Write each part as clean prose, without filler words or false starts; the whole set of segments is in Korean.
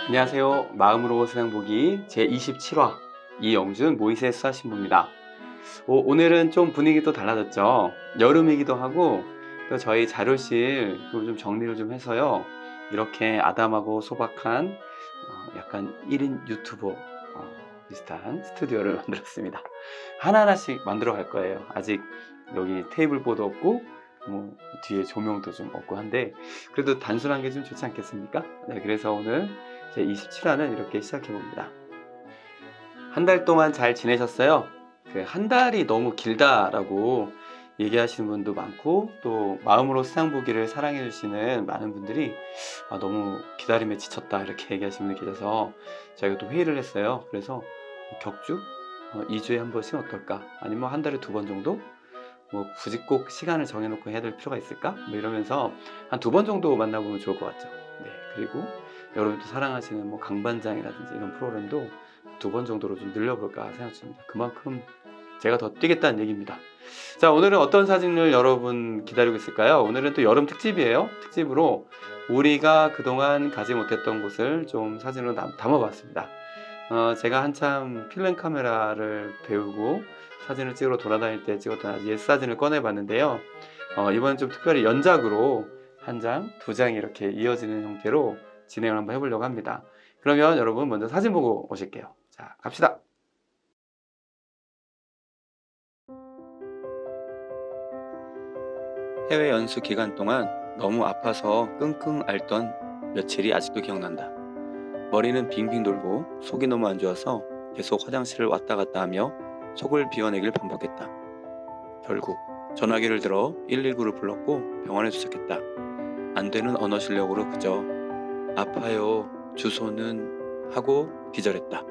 안녕하세요. 마음으로 세상 보기 제27화 이영준 모이세스 하신부입니다. 오늘은 좀 분위기도 달라졌죠. 여름이기도 하고 또 저희 자료실 좀 정리를 좀 해서요. 이렇게 아담하고 소박한 약간 1인 유튜버 비슷한 스튜디오를 만들었습니다. 하나하나씩 만들어 갈 거예요. 아직 여기 테이블보도 없고 뭐 뒤에 조명도 좀 없고 한데 그래도 단순한 게 좀 좋지 않겠습니까? 네, 그래서 오늘 제 27화는 이렇게 시작해 봅니다. 한 달 동안 잘 지내셨어요? 한 달이 너무 길다라고 얘기하시는 분도 많고 또 마음으로 세상 보기를 사랑해 주시는 많은 분들이 너무 기다림에 지쳤다 이렇게 얘기하시는 분이 계셔서 저희가 또 회의를 했어요. 그래서 격주 2주에 한 번씩 어떨까? 아니면 한 달에 2번 정도? 뭐 굳이 꼭 시간을 정해놓고 해야 될 필요가 있을까? 뭐 이러면서 한 2번 정도 만나보면 좋을 것 같죠. 네, 그리고 여러분도 사랑하시는 뭐 강반장이라든지 이런 프로그램도 2번 정도로 좀 늘려볼까 생각 중입니다. 그만큼 제가 더 뛰겠다는 얘기입니다. 자, 오늘은 어떤 사진을 여러분 기다리고 있을까요? 오늘은 또 여름 특집이에요. 특집으로 우리가 그동안 가지 못했던 곳을 좀 사진으로 담아봤습니다. 제가 한참 필름 카메라를 배우고 사진을 찍으러 돌아다닐 때 찍었던 아주 옛 사진을 꺼내봤는데요. 이번엔 좀 특별히 연작으로 한 장, 2장이 이렇게 이어지는 형태로 진행을 한번 해보려고 합니다. 그러면 여러분 먼저 사진 보고 오실게요. 자, 갑시다. 해외 연수 기간 동안 너무 아파서 끙끙 앓던 며칠이 아직도 기억난다. 머리는 빙빙 돌고 속이 너무 안 좋아서 계속 화장실을 왔다 갔다 하며 속을 비워내길 반복했다. 결국 전화기를 들어 119를 불렀고 병원에 도착했다. 안 되는 언어 실력으로 그저 아파요, 주소는 하고 기절했다.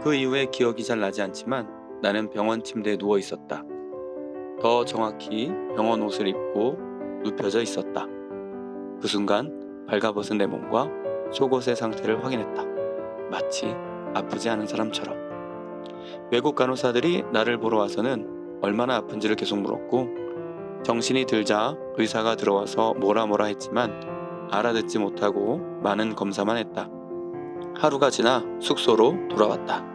그 이후에 기억이 잘 나지 않지만 나는 병원 침대에 누워 있었다. 더 정확히 병원 옷을 입고 눕혀져 있었다. 그 순간 발가벗은 내 몸과 속옷의 상태를 확인했다. 마치 아프지 않은 사람처럼. 외국 간호사들이 나를 보러 와서는 얼마나 아픈지를 계속 물었고 정신이 들자 의사가 들어와서 뭐라 했지만 알아듣지 못하고 많은 검사만 했다. 하루가 지나 숙소로 돌아왔다.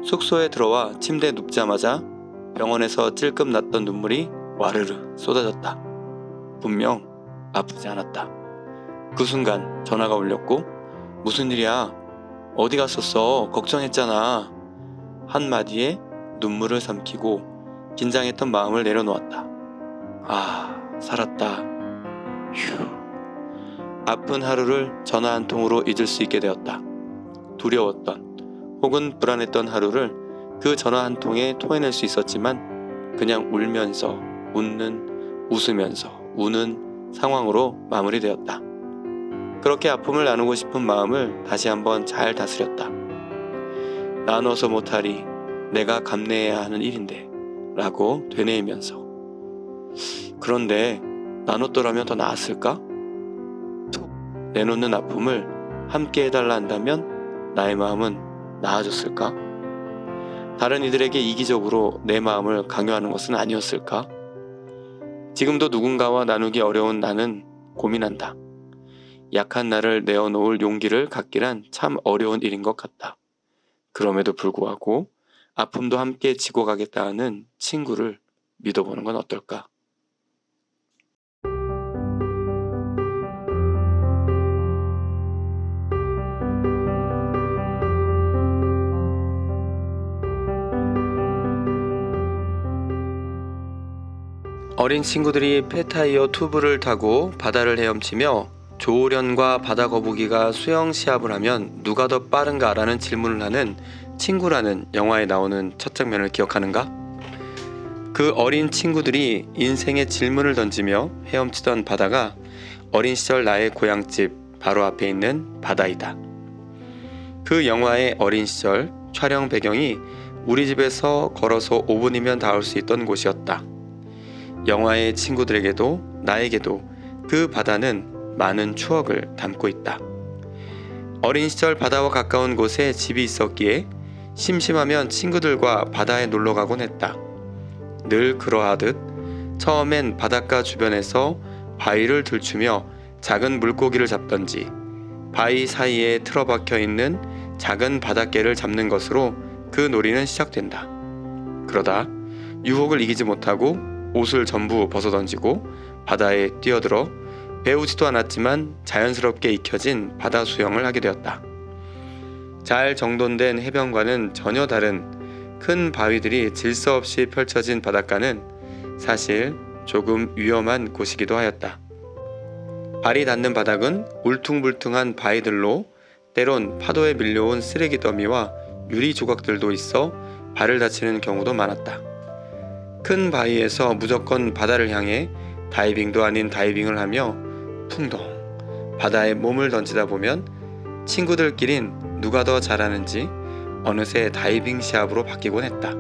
숙소에 들어와 침대에 눕자마자 병원에서 찔끔 났던 눈물이 와르르 쏟아졌다. 분명 아프지 않았다. 그 순간 전화가 울렸고 무슨 일이야? 어디 갔었어? 걱정했잖아. 한마디에 눈물을 삼키고 긴장했던 마음을 내려놓았다. 살았다. 휴. 아픈 하루를 전화 한 통으로 잊을 수 있게 되었다. 두려웠던 혹은 불안했던 하루를 그 전화 한 통에 토해낼 수 있었지만 그냥 울면서 웃으면서 우는 상황으로 마무리되었다. 그렇게 아픔을 나누고 싶은 마음을 다시 한번 잘 다스렸다. 나눠서 못하리 내가 감내해야 하는 일인데 라고 되뇌이면서 그런데 나눴더라면 더 나았을까? 툭 내놓는 아픔을 함께 해달라 한다면 나의 마음은 나아졌을까? 다른 이들에게 이기적으로 내 마음을 강요하는 것은 아니었을까? 지금도 누군가와 나누기 어려운 나는 고민한다. 약한 나를 내어놓을 용기를 갖기란 참 어려운 일인 것 같다. 그럼에도 불구하고 아픔도 함께 지고 가겠다 하는 친구를 믿어보는 건 어떨까? 어린 친구들이 폐타이어 튜브를 타고 바다를 헤엄치며 조우련과 바다 거북이가 수영 시합을 하면 누가 더 빠른가라는 질문을 하는 친구라는 영화에 나오는 첫 장면을 기억하는가? 그 어린 친구들이 인생의 질문을 던지며 헤엄치던 바다가 어린 시절 나의 고향집 바로 앞에 있는 바다이다. 그 영화의 어린 시절 촬영 배경이 우리 집에서 걸어서 5분이면 닿을 수 있던 곳이었다. 영화의 친구들에게도 나에게도 그 바다는 많은 추억을 담고 있다. 어린 시절 바다와 가까운 곳에 집이 있었기에 심심하면 친구들과 바다에 놀러 가곤 했다. 늘 그러하듯 처음엔 바닷가 주변에서 바위를 들추며 작은 물고기를 잡던지 바위 사이에 틀어박혀 있는 작은 바닷개를 잡는 것으로 그 놀이는 시작된다. 그러다 유혹을 이기지 못하고 옷을 전부 벗어던지고 바다에 뛰어들어 배우지도 않았지만 자연스럽게 익혀진 바다 수영을 하게 되었다. 잘 정돈된 해변과는 전혀 다른 큰 바위들이 질서 없이 펼쳐진 바닷가는 사실 조금 위험한 곳이기도 하였다. 발이 닿는 바닥은 울퉁불퉁한 바위들로 때론 파도에 밀려온 쓰레기 더미와 유리 조각들도 있어 발을 다치는 경우도 많았다. 큰 바위에서 무조건 바다를 향해 다이빙도 아닌 다이빙을 하며 풍덩 바다에 몸을 던지다 보면 친구들끼린 누가 더 잘하는지 어느새 다이빙 시합으로 바뀌곤 했다.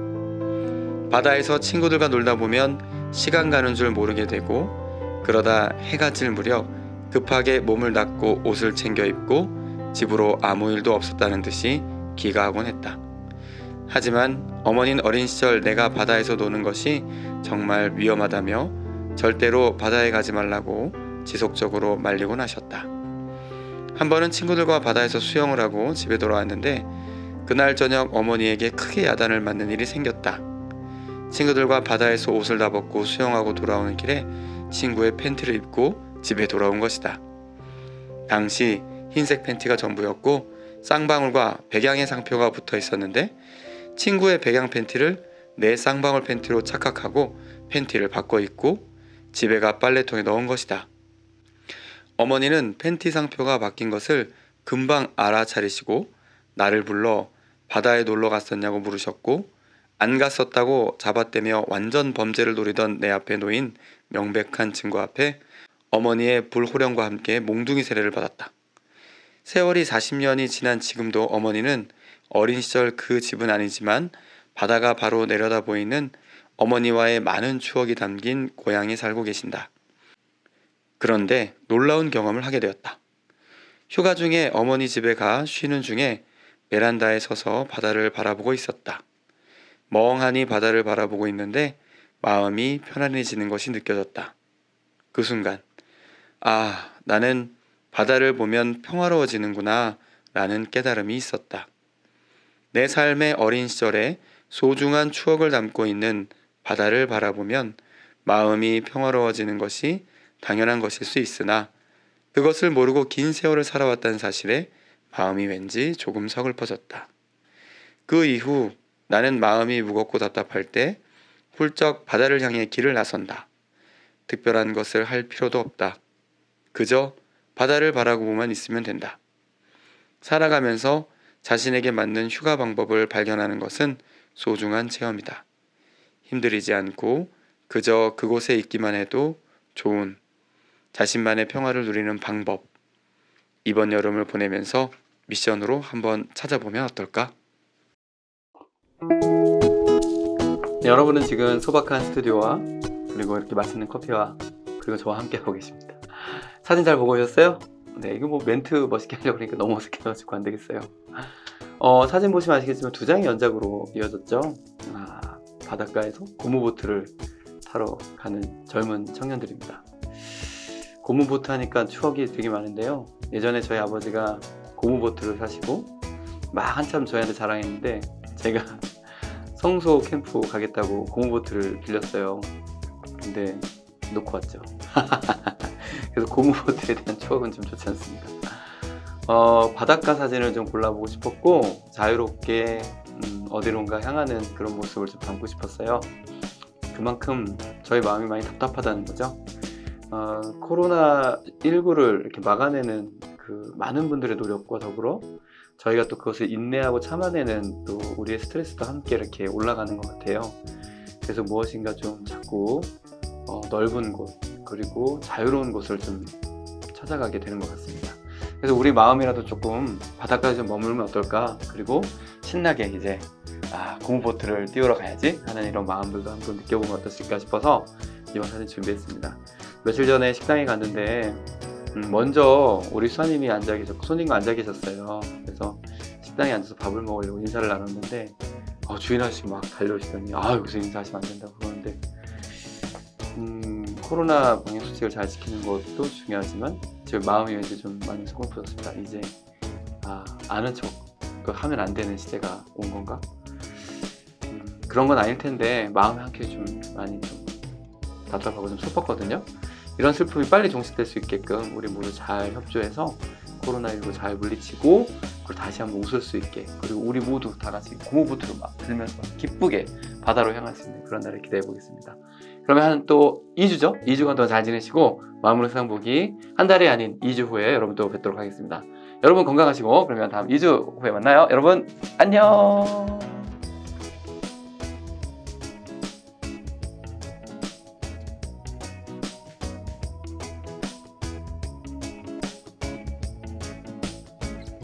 바다에서 친구들과 놀다 보면 시간 가는 줄 모르게 되고 그러다 해가 질 무렵 급하게 몸을 닦고 옷을 챙겨 입고 집으로 아무 일도 없었다는 듯이 귀가하곤 했다. 하지만 어머니는 어린 시절 내가 바다에서 노는 것이 정말 위험하다며 절대로 바다에 가지 말라고 지속적으로 말리곤 하셨다. 한 번은 친구들과 바다에서 수영을 하고 집에 돌아왔는데 그날 저녁 어머니에게 크게 야단을 맞는 일이 생겼다. 친구들과 바다에서 옷을 다 벗고 수영하고 돌아오는 길에 친구의 팬티를 입고 집에 돌아온 것이다. 당시 흰색 팬티가 전부였고 쌍방울과 백양의 상표가 붙어 있었는데 친구의 백양 팬티를 내 쌍방울 팬티로 착각하고 팬티를 바꿔 입고 집에 가 빨래통에 넣은 것이다. 어머니는 팬티 상표가 바뀐 것을 금방 알아차리시고 나를 불러 바다에 놀러 갔었냐고 물으셨고 안 갔었다고 잡아떼며 완전 범죄를 노리던 내 앞에 놓인 명백한 증거 앞에 어머니의 불호령과 함께 몽둥이 세례를 받았다. 세월이 40년이 지난 지금도 어머니는 어린 시절 그 집은 아니지만 바다가 바로 내려다 보이는 어머니와의 많은 추억이 담긴 고향에 살고 계신다. 그런데 놀라운 경험을 하게 되었다. 휴가 중에 어머니 집에 가 쉬는 중에 베란다에 서서 바다를 바라보고 있었다. 멍하니 바다를 바라보고 있는데 마음이 편안해지는 것이 느껴졌다. 그 순간 아, 나는 바다를 보면 평화로워지는구나 라는 깨달음이 있었다. 내 삶의 어린 시절에 소중한 추억을 담고 있는 바다를 바라보면 마음이 평화로워지는 것이 당연한 것일 수 있으나 그것을 모르고 긴 세월을 살아왔다는 사실에 마음이 왠지 조금 서글퍼졌다. 그 이후 나는 마음이 무겁고 답답할 때 훌쩍 바다를 향해 길을 나선다. 특별한 것을 할 필요도 없다. 그저 바다를 바라보고만 있으면 된다. 살아가면서 자신에게 맞는 휴가 방법을 발견하는 것은 소중한 체험이다. 힘들이지 않고 그저 그곳에 있기만 해도 좋은 자신만의 평화를 누리는 방법. 이번 여름을 보내면서 미션으로 한번 찾아보면 어떨까? 네, 여러분은 지금 소박한 스튜디오와 그리고 이렇게 맛있는 커피와 그리고 저와 함께 하고 계십니다. 사진 잘 보고 오셨어요? 네, 이거 뭐 멘트 멋있게 하려고 그러니까 너무 어색해가지고 안 되겠어요. 사진 보시면 아시겠지만 두 장의 연작으로 이어졌죠. 바닷가에서 고무보트를 타러 가는 젊은 청년들입니다. 고무보트 하니까 추억이 되게 많은데요. 예전에 저희 아버지가 고무보트를 사시고 막 한참 저희한테 자랑했는데 제가 성소 캠프 가겠다고 고무보트를 빌렸어요. 근데 놓고 왔죠. 그래서 고무보트에 대한 추억은 좀 좋지 않습니다. 바닷가 사진을 좀 골라보고 싶었고 자유롭게 어디론가 향하는 그런 모습을 좀 담고 싶었어요. 그만큼 저희 마음이 많이 답답하다는 거죠. 코로나19를 이렇게 막아내는 그 많은 분들의 노력과 더불어 저희가 또 그것을 인내하고 참아내는 또 우리의 스트레스도 함께 이렇게 올라가는 것 같아요. 그래서 무엇인가 좀 자꾸 넓은 곳 그리고 자유로운 곳을 좀 찾아가게 되는 것 같습니다. 그래서 우리 마음이라도 조금 바닷가에 좀 머물면 어떨까? 그리고 신나게 이제 고무보트를 띄우러 가야지 하는 이런 마음들도 한번 느껴보면 어떠실까 싶어서 이번 사진 준비했습니다. 며칠 전에 식당에 갔는데 먼저 우리 수아님이 앉아 계셨고 손님과 앉아 계셨어요. 그래서 식당에 앉아서 밥을 먹으려고 인사를 나눴는데 주인 아저씨 막 달려오시더니 여기서 인사하시면 안 된다고 그러는데 코로나 방역수칙을 잘 지키는 것도 중요하지만 지금 마음이 왠지 좀 많이 서글퍼졌습니다. 이제 아는 척 하면 안 되는 시대가 온 건가? 그런 건 아닐 텐데 마음이 한켠에 좀 많이 좀 답답하고 좀 슬펐거든요. 이런 슬픔이 빨리 종식될 수 있게끔 우리 모두 잘 협조해서 코로나19 잘 물리치고 그리고 다시 한번 웃을 수 있게, 그리고 우리 모두 다 같이 고무보트를 막 들면서 기쁘게 바다로 향할 수 있는 그런 날을 기대해 보겠습니다. 그러면 한 또 2주죠? 2주간 동안 잘 지내시고 마음으로 세상 보기 한 달이 아닌 2주 후에 여러분 또 뵙도록 하겠습니다. 여러분 건강하시고 그러면 다음 2주 후에 만나요. 여러분 안녕.